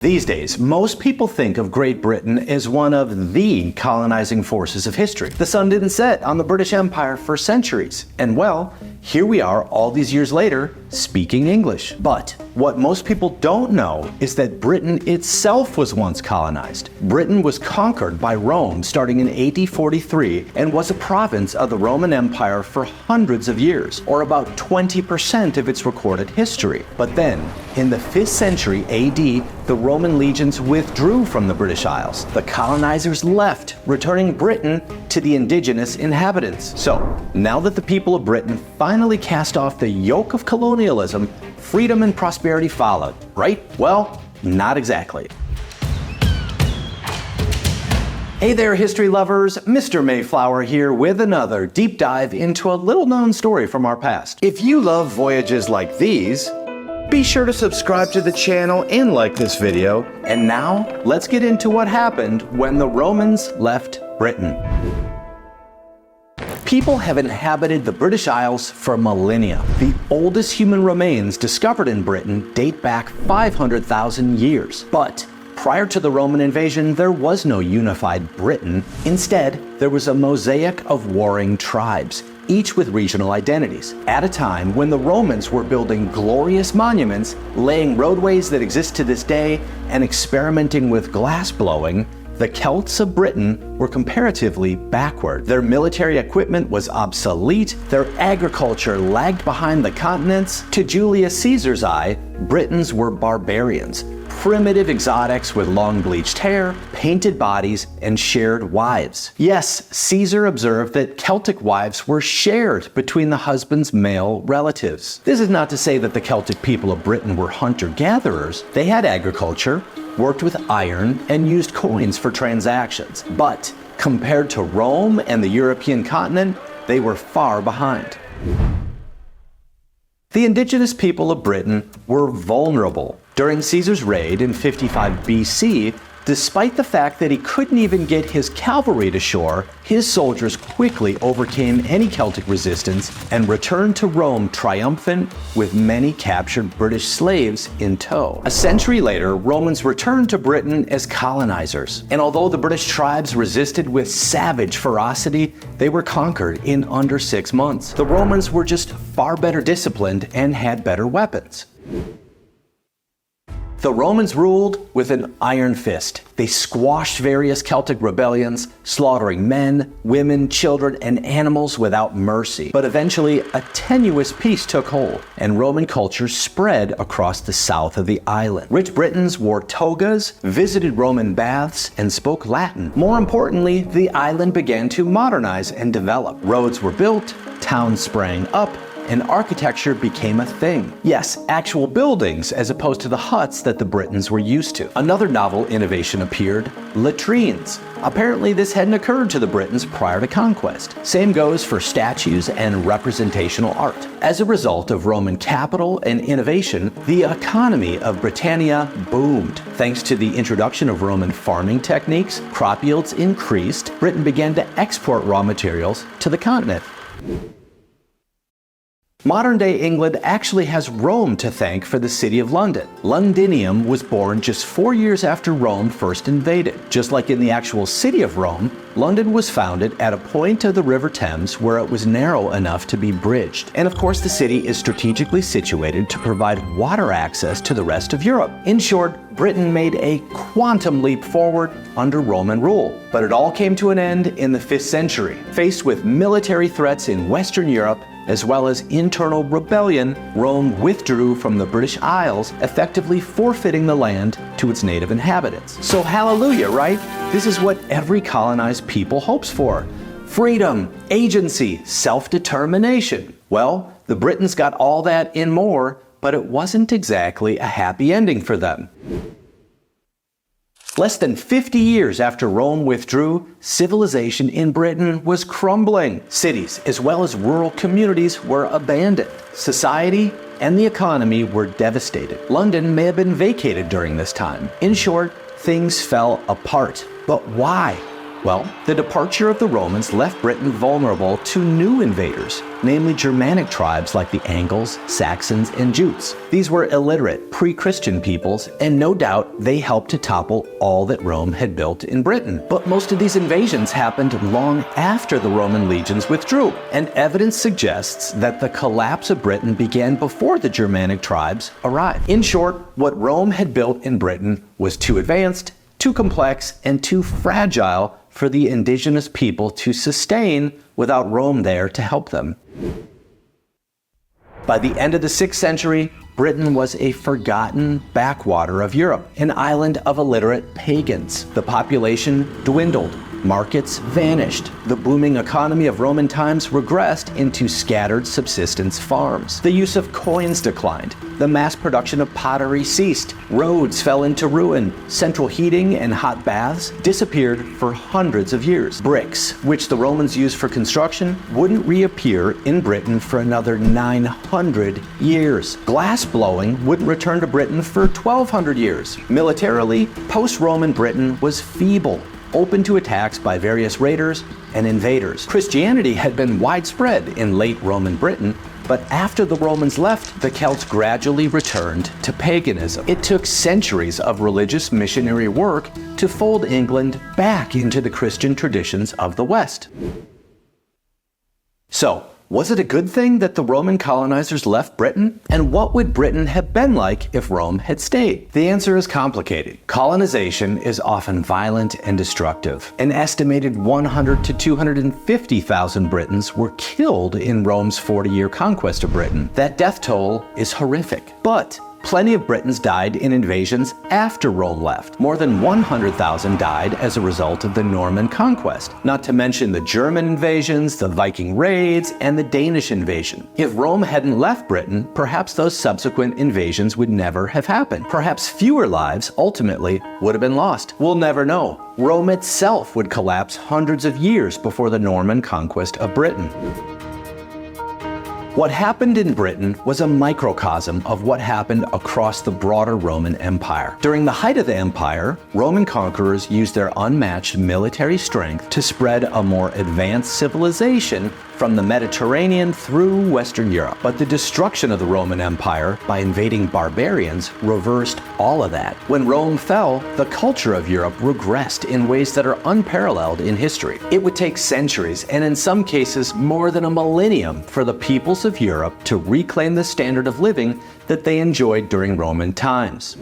These days, most people think of Great Britain as one of the colonizing forces of history. The sun didn't set on the British Empire for centuries, and well, here we are all these years later, speaking English. But what most people don't know is that Britain itself was once colonized. Britain was conquered by Rome starting in AD 43 and was a province of the Roman Empire for hundreds of years, or about 20% of its recorded history. But then, in the 5th century AD, the Roman legions withdrew from the British Isles. The colonizers left, returning Britain to the indigenous inhabitants. So, now that the people of Britain finally cast off the yoke of colonialism, freedom and prosperity followed, right? Well, not exactly. Hey there, history lovers, Mr. Mayflower here with another deep dive into a little-known story from our past. If you love voyages like these, be sure to subscribe to the channel and like this video. And now, let's get into what happened when the Romans left Britain. People have inhabited the British Isles for millennia. The oldest human remains discovered in Britain date back 500,000 years. But prior to the Roman invasion, there was no unified Britain. Instead, there was a mosaic of warring tribes, each with regional identities, at a time when the Romans were building glorious monuments, laying roadways that exist to this day, and experimenting with glass blowing. The Celts of Britain were comparatively backward. Their military equipment was obsolete, their agriculture lagged behind the continents. To Julius Caesar's eye, Britons were barbarians, primitive exotics with long bleached hair, painted bodies, and shared wives. Yes, Caesar observed that Celtic wives were shared between the husband's male relatives. This is not to say that the Celtic people of Britain were hunter-gatherers. They had agriculture, worked with iron, and used coins for transactions. But compared to Rome and the European continent, they were far behind. The indigenous people of Britain were vulnerable. During Caesar's raid in 55 BC, despite the fact that he couldn't even get his cavalry to shore, his soldiers quickly overcame any Celtic resistance and returned to Rome triumphant with many captured British slaves in tow. A century later, Romans returned to Britain as colonizers. And although the British tribes resisted with savage ferocity, they were conquered in under 6 months. The Romans were just far better disciplined and had better weapons. The Romans ruled with an iron fist. They squashed various Celtic rebellions, slaughtering men, women, children, and animals without mercy. But eventually, a tenuous peace took hold, and Roman culture spread across the south of the island. Rich Britons wore togas, visited Roman baths, and spoke Latin. More importantly, the island began to modernize and develop. Roads were built, towns sprang up, and architecture became a thing. Yes, actual buildings as opposed to the huts that the Britons were used to. Another novel innovation appeared: latrines. Apparently this hadn't occurred to the Britons prior to conquest. Same goes for statues and representational art. As a result of Roman capital and innovation, the economy of Britannia boomed. Thanks to the introduction of Roman farming techniques, crop yields increased. Britain began to export raw materials to the continent. Modern-day England actually has Rome to thank for the city of London. Londinium was born just 4 years after Rome first invaded. Just like in the actual city of Rome, London was founded at a point of the River Thames where it was narrow enough to be bridged. And of course, the city is strategically situated to provide water access to the rest of Europe. In short, Britain made a quantum leap forward under Roman rule. But it all came to an end in the 5th century. Faced with military threats in Western Europe, as well as internal rebellion, Rome withdrew from the British Isles, effectively forfeiting the land to its native inhabitants. So hallelujah, right? This is what every colonized people hopes for: freedom, agency, self-determination. Well, the Britons got all that and more, but it wasn't exactly a happy ending for them. Less than 50 years after Rome withdrew, civilization in Britain was crumbling. Cities, as well as rural communities, were abandoned. Society and the economy were devastated. London may have been vacated during this time. In short, things fell apart. But why? Well, the departure of the Romans left Britain vulnerable to new invaders, namely Germanic tribes like the Angles, Saxons, and Jutes. These were illiterate, pre-Christian peoples, and no doubt they helped to topple all that Rome had built in Britain. But most of these invasions happened long after the Roman legions withdrew, and evidence suggests that the collapse of Britain began before the Germanic tribes arrived. In short, what Rome had built in Britain was too advanced, too complex, and too fragile for the indigenous people to sustain without Rome there to help them. By the end of the 6th century, Britain was a forgotten backwater of Europe, an island of illiterate pagans. The population dwindled. Markets vanished. The booming economy of Roman times regressed into scattered subsistence farms. The use of coins declined. The mass production of pottery ceased. Roads fell into ruin. Central heating and hot baths disappeared for hundreds of years. Bricks, which the Romans used for construction, wouldn't reappear in Britain for another 900 years. Glass blowing wouldn't return to Britain for 1200 years. Militarily, post-Roman Britain was feeble, open to attacks by various raiders and invaders. Christianity had been widespread in late Roman Britain, but after the Romans left, the Celts gradually returned to paganism. It took centuries of religious missionary work to fold England back into the Christian traditions of the West. So, was it a good thing that the Roman colonizers left Britain? And what would Britain have been like if Rome had stayed? The answer is complicated. Colonization is often violent and destructive. An estimated 100 to 250,000 Britons were killed in Rome's 40-year conquest of Britain. That death toll is horrific. But plenty of Britons died in invasions after Rome left. More than 100,000 died as a result of the Norman conquest, not to mention the German invasions, the Viking raids, and the Danish invasion. If Rome hadn't left Britain, perhaps those subsequent invasions would never have happened. Perhaps fewer lives ultimately would have been lost. We'll never know. Rome itself would collapse hundreds of years before the Norman conquest of Britain. What happened in Britain was a microcosm of what happened across the broader Roman Empire. During the height of the empire, Roman conquerors used their unmatched military strength to spread a more advanced civilization from the Mediterranean through Western Europe. But the destruction of the Roman Empire by invading barbarians reversed all of that. When Rome fell, the culture of Europe regressed in ways that are unparalleled in history. It would take centuries, and in some cases more than a millennium, for the peoples of Europe to reclaim the standard of living that they enjoyed during Roman times.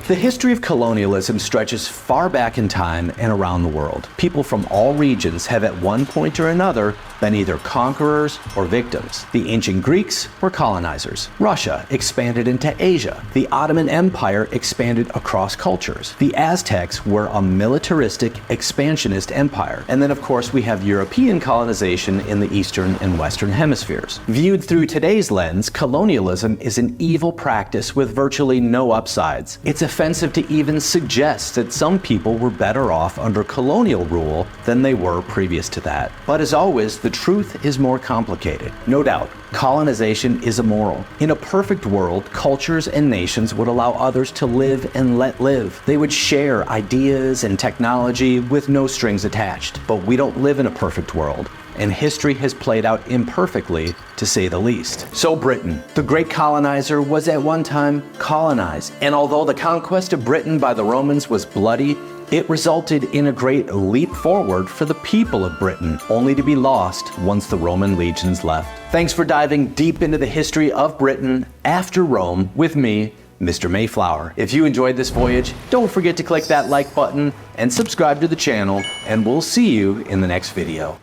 The history of colonialism stretches far back in time and around the world. People from all regions have at one point or another been either conquerors or victims. The ancient Greeks were colonizers. Russia expanded into Asia. The Ottoman Empire expanded across cultures. The Aztecs were a militaristic, expansionist empire. And then, of course, we have European colonization in the Eastern and Western hemispheres. Viewed through today's lens, colonialism is an evil practice with virtually no upsides. It's offensive to even suggest that some people were better off under colonial rule than they were previous to that. But as always, the truth is more complicated. No doubt, colonization is immoral. In a perfect world, cultures and nations would allow others to live and let live. They would share ideas and technology with no strings attached. But we don't live in a perfect world, and history has played out imperfectly, to say the least. So Britain, the great colonizer, was at one time colonized. And although the conquest of Britain by the Romans was bloody, it resulted in a great leap forward for the people of Britain, only to be lost once the Roman legions left. Thanks for diving deep into the history of Britain after Rome with me, Mr. Mayflower. If you enjoyed this voyage, don't forget to click that like button and subscribe to the channel, and we'll see you in the next video.